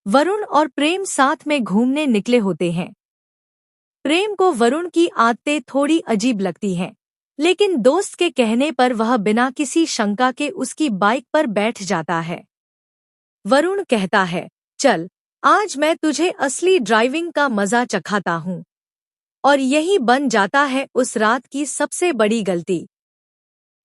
वरुण और प्रेम साथ में घूमने निकले होते हैं। प्रेम को वरुण की आदतें थोड़ी अजीब लगती हैं, लेकिन दोस्त के कहने पर वह बिना किसी शंका के उसकी बाइक पर बैठ जाता है। वरुण कहता है, चल आज मैं तुझे असली ड्राइविंग का मजा चखाता हूँ। और यही बन जाता है उस रात की सबसे बड़ी गलती।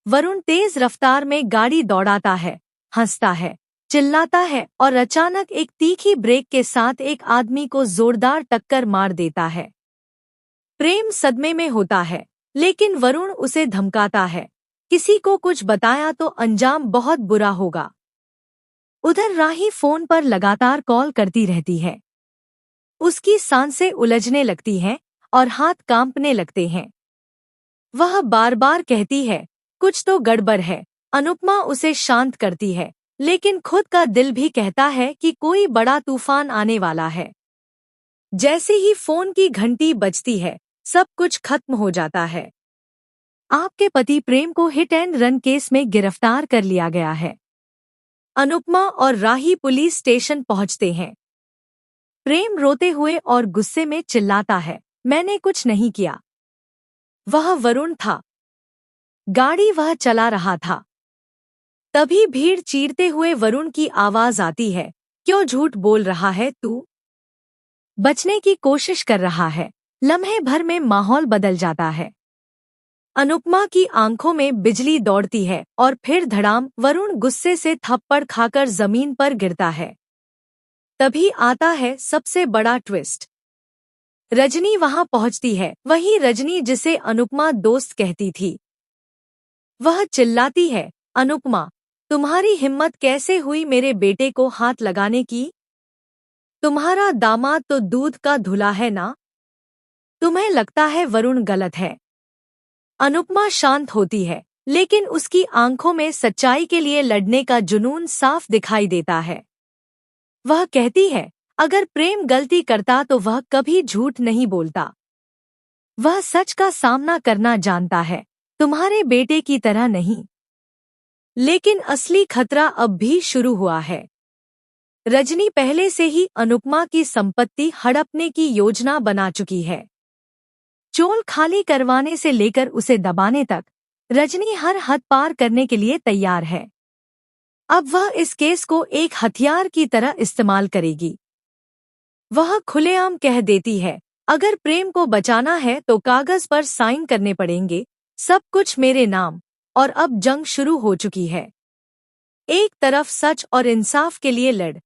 वरुण तेज रफ्तार में गाड़ी दौड़ाता है, हंसता है, चिल्लाता है और अचानक एक तीखी ब्रेक के साथ एक आदमी को जोरदार टक्कर मार देता है। प्रेम सदमे में होता है, लेकिन वरुण उसे धमकाता है, किसी को कुछ बताया तो अंजाम बहुत बुरा होगा। उधर राही फोन पर लगातार कॉल करती रहती है। उसकी सांसें उलझने लगती हैं और हाथ कांपने लगते हैं। वह बार बार कहती है, कुछ तो गड़बड़ है। अनुपमा उसे शांत करती है, लेकिन खुद का दिल भी कहता है कि कोई बड़ा तूफान आने वाला है। जैसे ही फोन की घंटी बजती है, सब कुछ खत्म हो जाता है। आपके पति प्रेम को हिट एंड रन केस में गिरफ्तार कर लिया गया है। अनुपमा और राही पुलिस स्टेशन पहुंचते हैं। प्रेम रोते हुए और गुस्से में चिल्लाता है, मैंने कुछ नहीं किया। वह वरुण था। गाड़ी वह चला रहा था। तभी भीड़ चीरते हुए वरुण की आवाज आती है, क्यों झूठ बोल रहा है तू? बचने की कोशिश कर रहा है। लम्हे भर में माहौल बदल जाता है। अनुपमा की आंखों में बिजली दौड़ती है और फिर धड़ाम वरुण गुस्से से थप्पड़ खाकर जमीन पर गिरता है। तभी आता है सबसे बड़ा ट्विस्ट। रजनी वहां पहुंचती है, वही रजनी जिसे अनुपमा दोस्त कहती थी। वह चिल्लाती है, अनुपमा, तुम्हारी हिम्मत कैसे हुई मेरे बेटे को हाथ लगाने की? तुम्हारा दामाद तो दूध का धुला है ना? तुम्हें लगता है वरुण गलत है। अनुपमा शांत होती है, लेकिन उसकी आंखों में सच्चाई के लिए लड़ने का जुनून साफ दिखाई देता है। वह कहती है, अगर प्रेम गलती करता तो वह कभी झूठ नहीं बोलता। वह सच का सामना करना जानता है, तुम्हारे बेटे की तरह नहीं। लेकिन असली खतरा अब भी शुरू हुआ है। रजनी पहले से ही अनुपमा की संपत्ति हड़पने की योजना बना चुकी है। चोल खाली करवाने से लेकर उसे दबाने तक रजनी हर हद पार करने के लिए तैयार है। अब वह इस केस को एक हथियार की तरह इस्तेमाल करेगी। वह खुलेआम कह देती है, अगर प्रेम को बचाना है तो कागज पर साइन करने पड़ेंगे, सब कुछ मेरे नाम। और अब जंग शुरू हो चुकी है। एक तरफ सच और इंसाफ के लिए लड़